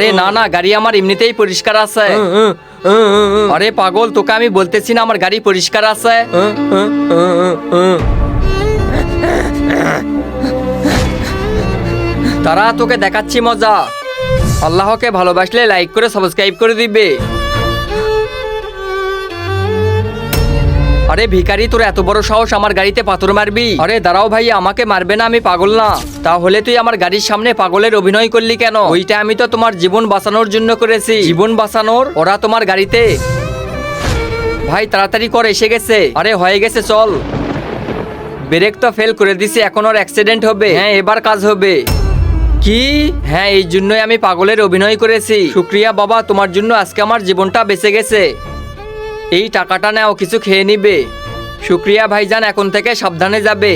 আরে না না, গাড়ি আমার এমনিতেই পরিষ্কার আছে। আরে পাগল, তোকে আমি বলতেছি না আমার গাড়ি পরিষ্কার আছে। তারা তোকে দেখাচ্ছি মজা। আল্লাহকে ভালোবাসলে লাইক করে সাবস্ক্রাইব করে দিবে। আরে ভিখারি, তোর এত বড় সাহস আমার গাড়িতে পাথর মারবি? আরে দাঁড়াও ভাই, আমাকে মারবে না, আমি পাগল না। তাহলে তুই আমার গাড়ির সামনে পাগলের অভিনয় করলি কেন? ওইটা আমি তো তোমার জীবন বাঁচানোর জন্য করেছি। জীবন বাঁচানোর? ওরা তোমার গাড়িতে। ভাই তাড়াতাড়ি কর, এসে গেছে। আরে হয়ে গেছে, চল। ব্রেক তো ফেল করে দিছি, এখন ওর অ্যাক্সিডেন্ট হবে। হ্যাঁ এবার কাজ হবে। কি? হ্যাঁ এই জন্যই আমি পাগলের অভিনয় করেছি। শুক্রিয়া বাবা, তোমার জন্য আজকে আমার জীবনটা বেঁচে গেছে। এই টাকাটা নাও, কিছু খেয়ে নিবে। শুক্রিয়া ভাইজান, এখন থেকে সাবধানে যাবে।